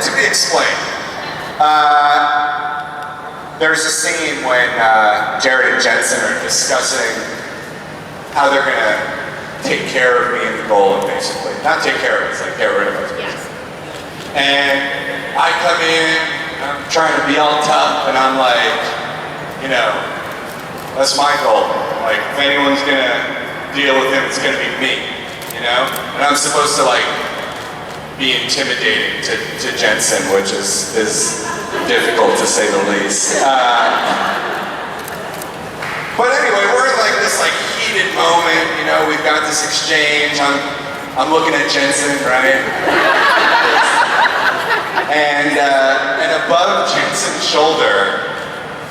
to be explained. There's a scene when Jared and Jensen are discussing how they're gonna take care of me and the golem, basically. Not take care of it, it's like get rid of it. Yes. And I come in, I'm trying to be all tough, and I'm like, you know, that's my goal. Like, if anyone's gonna deal with him, it's gonna be me, you know? And I'm supposed to like be intimidating to Jensen, which is difficult to say the least. But anyway, we're in like this like heated moment, you know, we've got this exchange, I'm looking at Jensen, right? And above Jensen's shoulder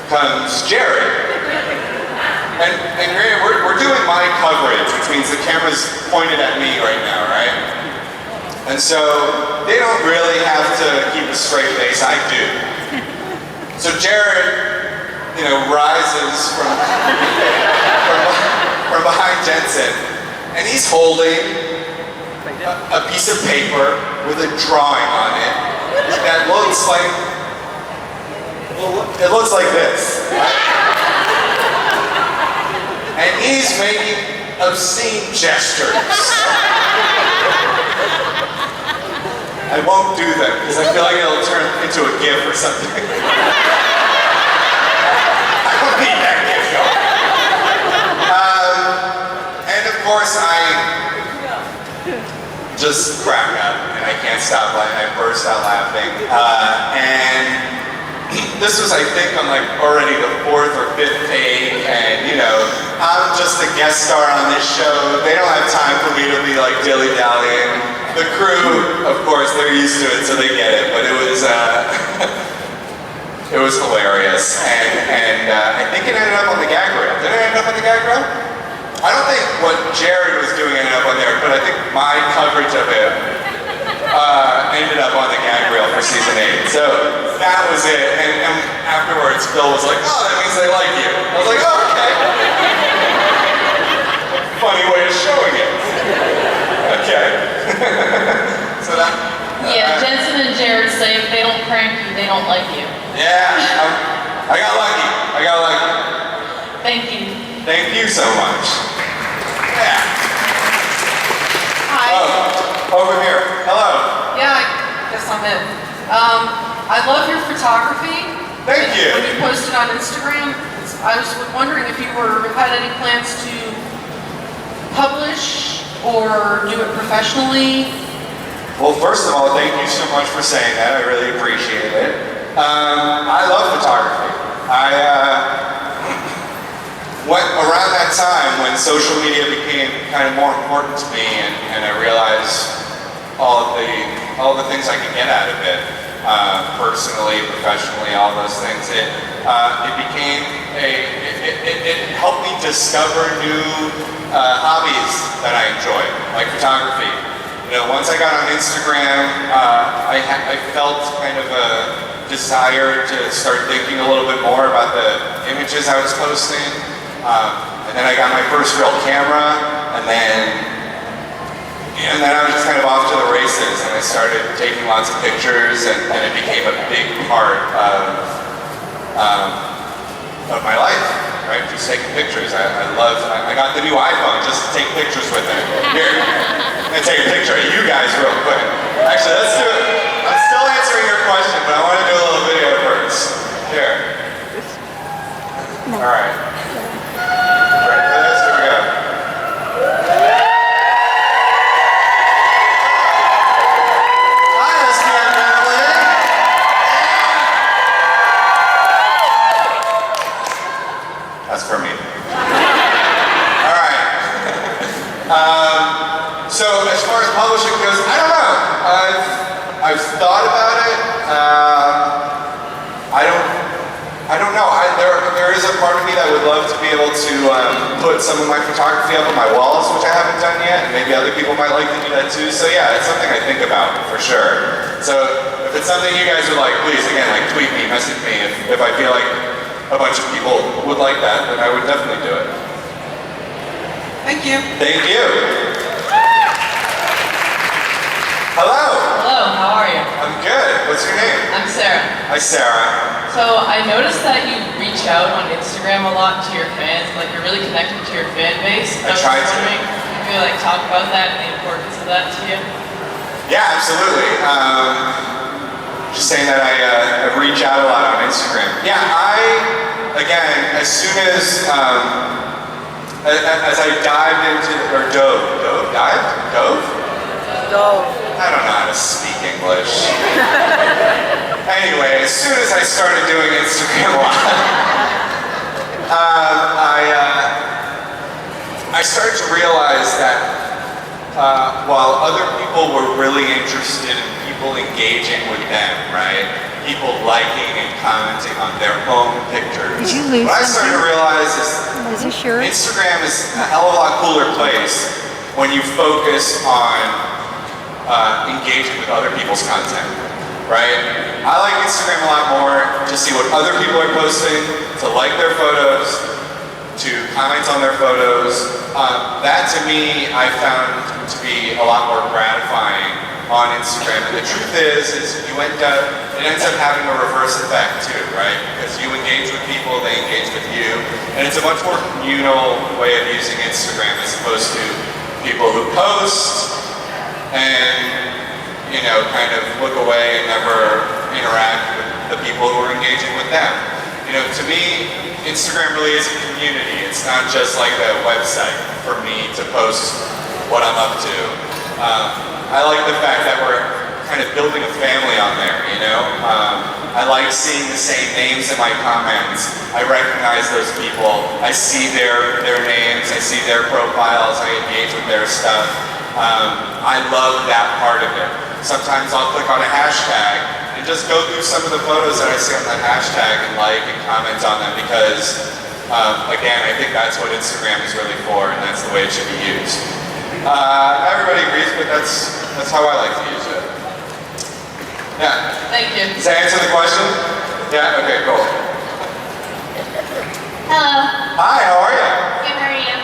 comes Jared. And we're doing my coverage, which means the camera's pointed at me right now, right? And so they don't really have to keep a straight face, I do. So Jared, you know, rises from behind Jensen, and he's holding a piece of paper with a drawing on it that looks like, it looks like this. And he's making obscene gestures. I won't do them because I feel like it'll turn into a GIF or something. I don't need that GIF going. And of course I just crack up and I can't stop. I burst out laughing. And this was, I think, on like already the 4th or 5th take, and you know, I'm just a guest star on this show. They don't have time for me to be like dilly-dallying. The crew, of course, they're used to it, so they get it. But it was, it was hilarious, and I think it ended up on the gag reel. Did it end up on the gag reel? I don't think what Jared was doing ended up on there, but I think my coverage of it ended up on the gag reel for season 8. So that was it. And afterwards, Phil was like, "Oh, that means they like you." I was like, "Oh, okay." Funny way of showing it. Okay. So that. Yeah, Jensen and Jared say if they don't prank you, they don't like you. Yeah, I got lucky. I got lucky. Thank you. Thank you so much. Yeah. Hi. Oh, over here. Hello. Yeah, I guess I'm it. I love your photography. Thank you. When you posted on Instagram, I was wondering if you had any plans to publish or do it professionally. Well, first of all, thank you so much for saying that. I really appreciate it. I love photography. Around that time when social media became kind of more important to me, and I realized all the things I could get out of it, personally, professionally, all those things. It helped me discover new hobbies that I enjoy, like photography. You know, once I got on Instagram, I felt kind of a desire to start thinking a little bit more about the images I was posting. And then I got my first real camera, and then I was just kind of off to the races, and I started taking lots of pictures, and it became a big part of my life, right? Just taking pictures. I got the new iPhone just to take pictures with it. Here, I'm gonna take a picture of you guys real quick. Actually, let's do it. I'm still answering your question, but I want to do a little video first. Here. All right. Ready for this? Here we go. That's for me. All right. So as far as publishing goes, I don't know. I've thought about it. I don't know. There is a part of me that would love to be able to put some of my photography up on my walls, which I haven't done yet, and maybe other people might like to do that too. So yeah, it's something I think about for sure. So if it's something you guys would like, please, again, like tweet me, message me if I feel like a bunch of people would like that, then I would definitely do it. Thank you. Thank you. Hello. Hello, how are you? I'm good. What's your name? I'm Sarah. Hi, Sarah. So I noticed that you reach out on Instagram a lot to your fans, like you're really connected to your fan base. I try to. Wondering if you could like talk about that and the importance of that to you. Yeah, absolutely. Just saying that I reach out a lot on Instagram. Yeah, again, as soon as I dived into, or dove? I don't know how to speak English. Anyway, as soon as I started doing Instagram Live, I started to realize that while other people were really interested in people engaging with them, right? People liking and commenting on their own pictures. Did you lose what I started to realize Is this yours? Instagram is a hell of a lot cooler place when you focus on engaging with other people's content, right? I like Instagram a lot more to see what other people are posting, to like their photos, to comment on their photos. That to me, I found to be a lot more gratifying on Instagram. And the truth is it ends up having a reverse effect too, right? Because you engage with people, they engage with you. And it's a much more communal way of using Instagram as opposed to people who post and, you know, kind of look away and never interact with the people who are engaging with them. You know, to me, Instagram really is a community. It's not just like a website for me to post what I'm up to. I like the fact that we're kind of building a family on there, you know? I like seeing the same names in my comments. I recognize those people. I see their names, I see their profiles, I engage with their stuff. I love that part of it. Sometimes I'll click on a hashtag and just go through some of the photos that I see on that hashtag and like and comment on them because, again, I think that's what Instagram is really for and that's the way it should be used. Everybody agrees, but that's how I like to use it. Yeah. Thank you. Does that answer the question? Yeah? Okay, cool. Hello. Hi, how are you? Good, how are you?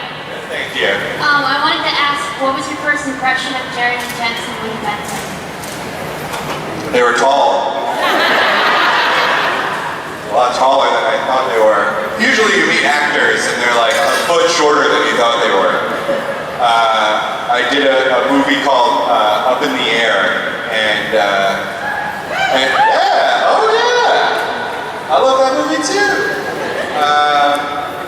Thank you. I wanted to ask, what was your first impression of Jared and Jensen when you met them? They were tall. A lot taller than I thought they were. Usually you meet actors and they're like a foot shorter than you thought they were. I did a movie called Up in the Air, and yeah, oh yeah, I love that movie too.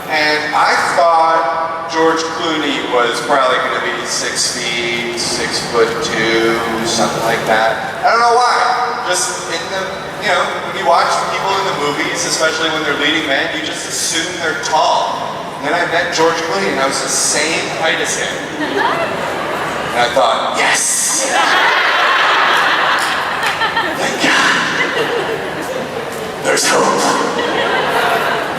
And I thought George Clooney was probably going to be 6 feet, 6'2", something like that. I don't know why. Just in the, you know, when you watch people in the movies, especially when they're leading men, you just assume they're tall. And then I met George Clooney and I was the same height as him. And I thought, yes! Thank God! There's hope.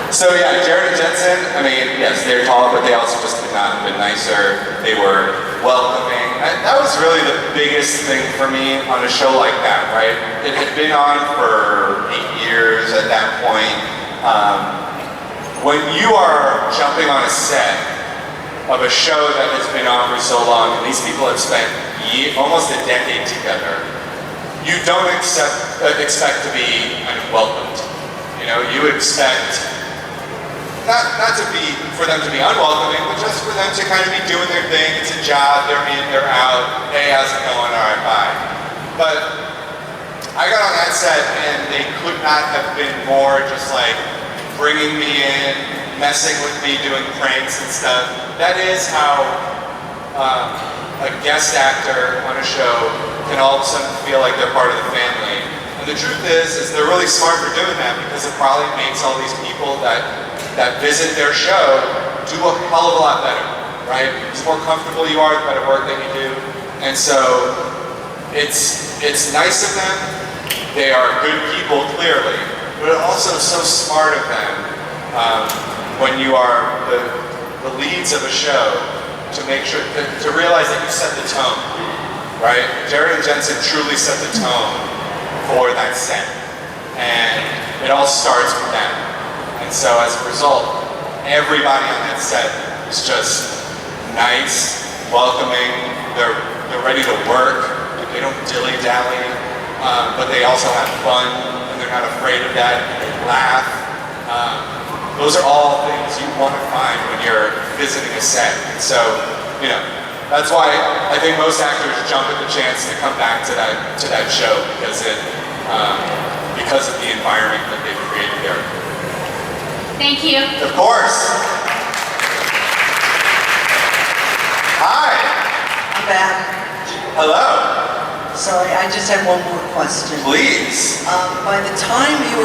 So yeah, Jared and Jensen, I mean, yes, they're tall, but they also just could not have been nicer. They were welcoming. And that was really the biggest thing for me on a show like that, right? It had been on for 8 years at that point. When you are jumping on a set of a show that has been on for so long, and these people have spent almost a decade together, you don't expect to be kind of welcomed. You know, you expect not for them to be unwelcoming, but just for them to kind of be doing their thing. It's a job, they're in, they're out. Hey, how's it going? All right, bye. But I got on that set and they could not have been more just like bringing me in, messing with me, doing pranks and stuff. That is how a guest actor on a show can all of a sudden feel like they're part of the family. And the truth is they're really smart for doing that because it probably makes all these people that visit their show do a hell of a lot better, right? The more comfortable you are, the better work that you do. And so it's nice of them. They are good people, clearly, but it's also so smart of them when you are the leads of a show to make sure, to realize that you set the tone, right? Jared and Jensen truly set the tone for that set. And it all starts with them. And so as a result, everybody on that set is just nice, welcoming, they're ready to work, they don't dilly-dally. but they also have fun, and they're not afraid of that, and they laugh. Those are all things you want to find when you're visiting a set. And so, you know, that's why I think most actors jump at the chance to come back to that show because of the environment that they've created there. Thank you. Of course. Hi. I'm back. Hello. Sorry, I just have one more question. Please. By the time you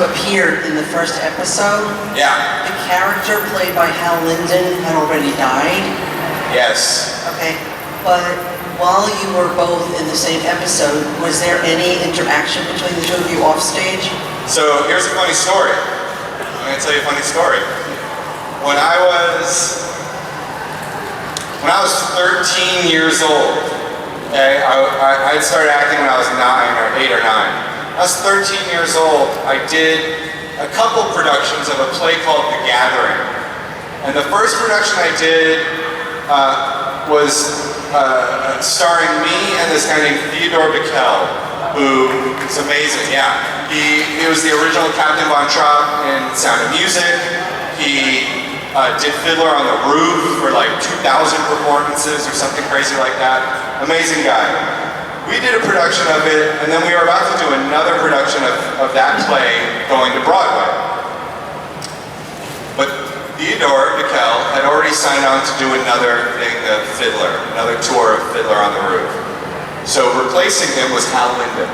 appeared in the first episode, Yeah. the character played by Hal Linden had already died. Yes. Okay, but while you were both in the same episode, was there any interaction between the two of you off stage? So here's a funny story. I'm gonna tell you a funny story. When I was 13 years old, okay, I had started acting when I was 8 or 9. I was 13 years old. I did a couple productions of a play called The Gathering. And the first production I did was starring me and this guy named Theodore Bickel, who is amazing, yeah. He was the original Captain Von Trapp in Sound of Music. He did Fiddler on the Roof for like 2,000 performances or something crazy like that. Amazing guy. We did a production of it, and then we were about to do another production of that play going to Broadway. But Theodore Bickel had already signed on to do another thing of Fiddler, another tour of Fiddler on the Roof. So replacing him was Hal Linden.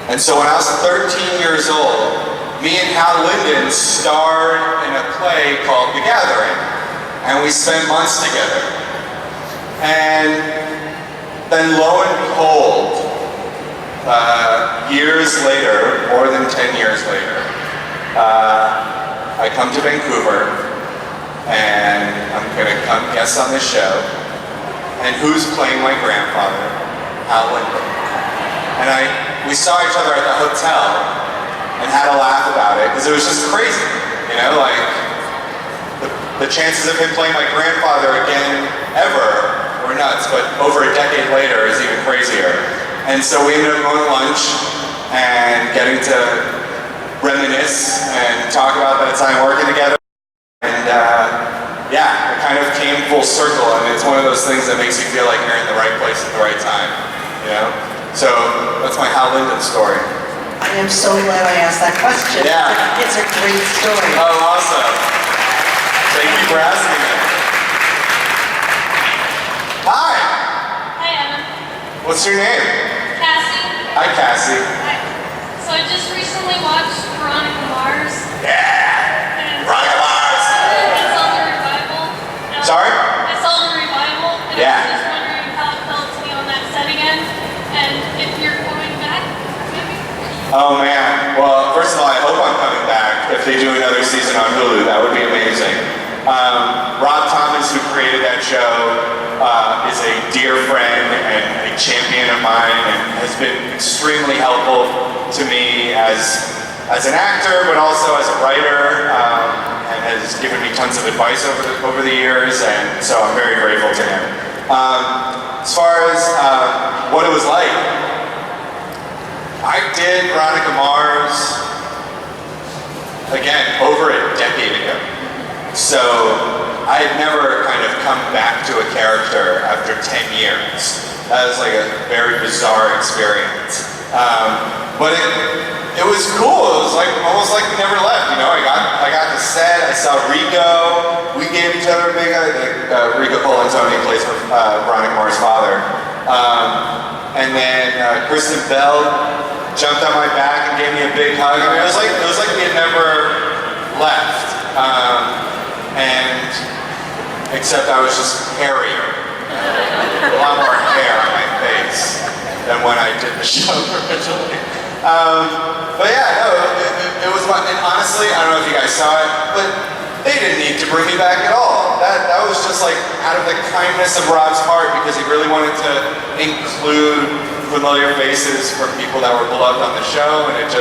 And so when I was 13 years old, me and Hal Linden starred in a play called The Gathering, and we spent months together. And then lo and behold, years later, more than 10 years later, I come to Vancouver, and I'm gonna come guest on this show. And who's playing my grandfather? Hal Linden. And we saw each other at the hotel, and had a laugh about it, because it was just crazy, you know, like, the chances of him playing my grandfather again, ever, were nuts, but over a decade later is even crazier. And so we ended up going to lunch, and getting to reminisce, and talk about that time working together, and yeah, it kind of came full circle, and it's one of those things that makes you feel like you're in the right place at the right time, you know? So, that's my Hal Linden story. I am so glad I asked that question. Yeah. It's a great story. Oh, awesome. Thank you for asking me. Hi. Hi, Evan. What's your name? Cassie. Hi, Cassie. Hi. So I just recently watched Veronica Mars. Yeah. And Veronica Mars. I saw the revival. Sorry? I saw the revival. And Yeah. I was just wondering how it felt to be on that set again. And if you're going back, maybe? Oh man. Well, first of all, I hope I'm coming back. If they do another season on Hulu, that would be amazing. Rob Thomas, who created that show, is a dear friend and a champion of mine, and has been extremely helpful to me as an actor, but also as a writer, and has given me tons of advice over the years, and so I'm very grateful to him. As far as what it was like, I did Veronica Mars, again, over a decade ago. So I had never kind of come back to a character after 10 years. That was like a very bizarre experience. But it was cool. It was like almost like we never left, you know? I got the set, I saw Rico, we gave each other a big Rico Polantoni plays Veronica Mars' father. And then Kristen Bell jumped on my back and gave me a big hug. I mean, it was like we had never left. And except I was just hairier. A lot more hair on my face than when I did the show originally. But yeah, no, it was fun. And honestly, I don't know if you guys saw it, but they didn't need to bring me back at all. That was just like out of the kindness of Rob's heart, because he really wanted to include familiar faces from people that were beloved on the show, and it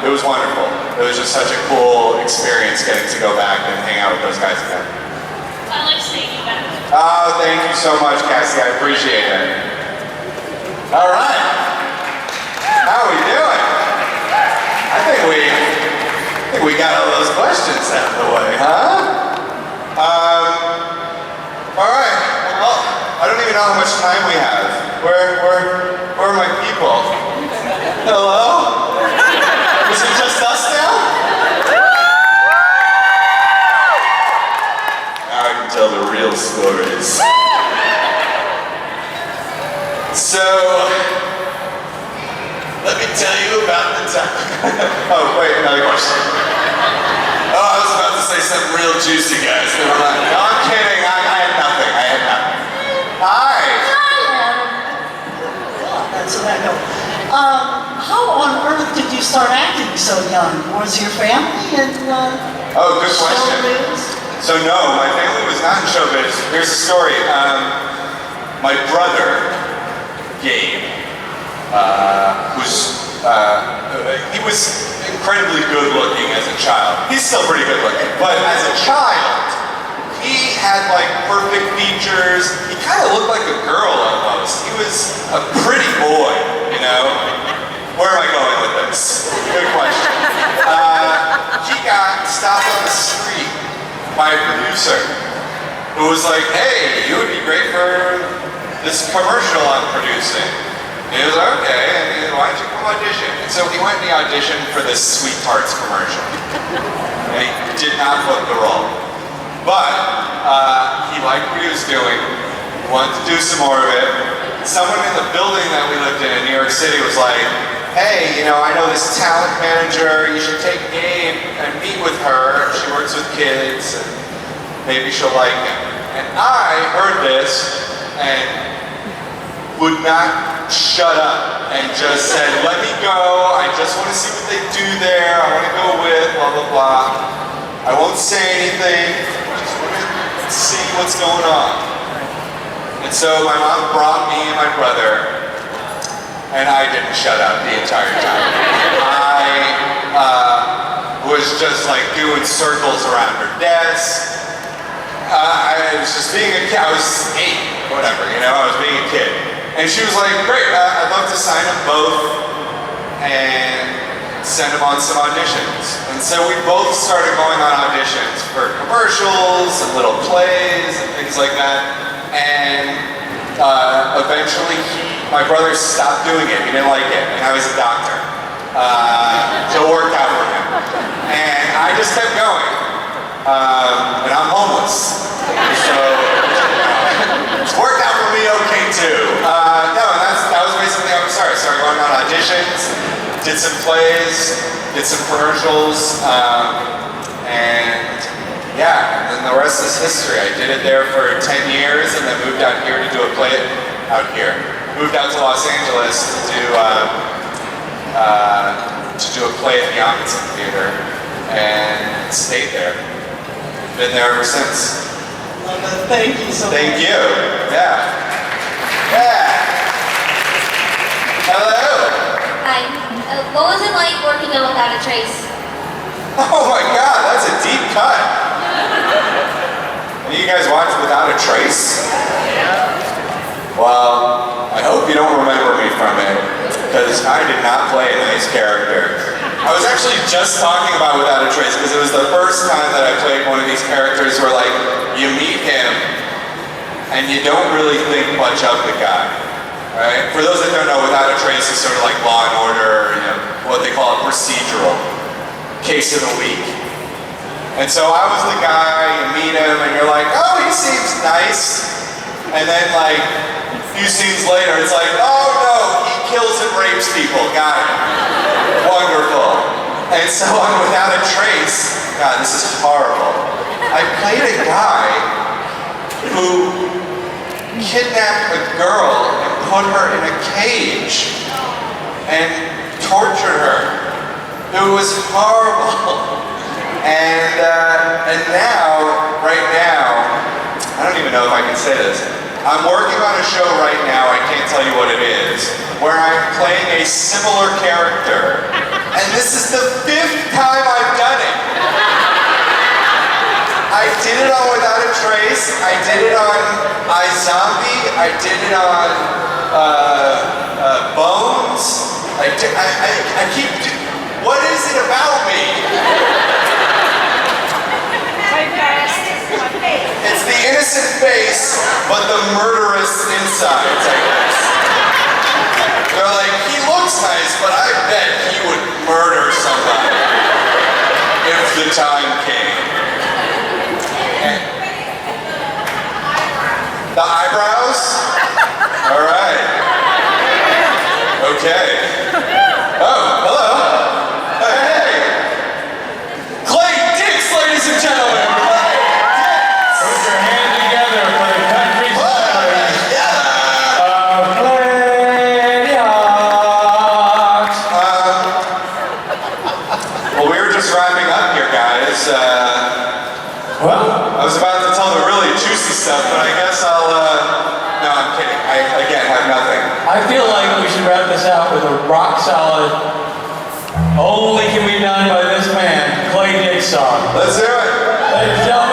was wonderful. It was just such a cool experience getting to go back and hang out with those guys again. I like seeing you back. Oh, thank you so much, Cassie. I appreciate it. All right. How are we doing? I think we got all those questions out of the way, huh? All right. Well, I don't even know how much time we have. Where are my people? Hello? Is it just us now? Now I can tell the real stories. So, let me tell you about the time. Oh, wait, another question. Oh, I was about to say something real juicy, guys. Never mind. No, I'm kidding. I had nothing. Hi. That's what I know. How on earth did you start acting so young? Was your family in Oh, good question. showbiz? So no, my family was not in showbiz. Here's the story. My brother, Gabe, he was incredibly good looking as a child. He's still pretty good looking, but as a child, he had like perfect features. He kind of looked like a girl almost. He was a pretty boy, you know? Where am I going with this? Good question. He got stopped on the street by a producer who was like, hey, you would be great for this commercial I'm producing. And he was like, okay, and why don't you come audition? And so he went and he auditioned for this Sweethearts commercial. And he did not book the role. But he liked what he was doing, wanted to do some more of it. Someone in the building that we lived in New York City was like, hey, you know, I know this talent manager, you should take Gabe and meet with her. She works with kids, and maybe she'll like him. And I heard this and would not shut up and just said, let me go, I just want to see what they do there, I want to go with, blah, blah, blah. I won't say anything, I just want to see what's going on. And so my mom brought me and my brother, and I didn't shut up the entire time. I was just like doing circles around her desk. I was just being a kid. I was 8, whatever, you know, I was being a kid. And she was like, great, I'd love to sign them both and send them on some auditions. And so we both started going on auditions for commercials and little plays and things like that. And eventually my brother stopped doing it. He didn't like it. And I was a doctor. So it worked out for him. And I just kept going. And I'm homeless. So it's worked out for me okay too. No, that was basically how we started. Started going on auditions, did some plays, did some commercials, and yeah, and then the rest is history. I did it there for 10 years and then moved out here to do a play out here. Moved out to Los Angeles to do a play at the Omnibus Theater and stayed there. Been there ever since. Thank you so much. Thank you. Yeah. Yeah. Hello. Hi. What was it like working on Without a Trace? Oh my God, that's a deep cut. You guys watched Without a Trace? Well, I hope you don't remember me from it, because I did not play a nice character. I was actually just talking about Without a Trace because it was the first time that I played one of these characters where like you meet him and you don't really think much of the guy, right? For those that don't know, Without a Trace is sort of like Law and Order, you know, what they call a procedural, case of the week. And so I was the guy, you meet him and you're like, oh, he seems nice. And then like a few scenes later, it's like, oh no, he kills and rapes people, got it. Wonderful. And so on Without a Trace, God, this is horrible. I played a guy who kidnapped a girl and put her in a cage and tortured her. It was horrible. And now, right now, I don't even know if I can say this. I'm working on a show right now, I can't tell you what it is, where I'm playing a similar character. And this is the 5th time I've done it. I did it on Without a Trace. I did it on iZombie. I did it on Bones. I keep. What is it about me? It's the innocent face, but the murderous insides, I guess. They're like, he looks nice, but I bet he would murder somebody if the time came. The eyebrows? All right. Okay. Oh, hello. Hey. Clay Dix, ladies and gentlemen. Clay Dix. Put your hand together for the country's daughters of Clay Dix. Well, we were just wrapping up here, guys. Well, I was about to tell the really juicy stuff, but I guess I'll, no, I'm kidding. I, again, have nothing. I feel like we should wrap this out with a rock solid, only can be done by this man, Clay Dix song. Let's do it. Ladies and gentlemen,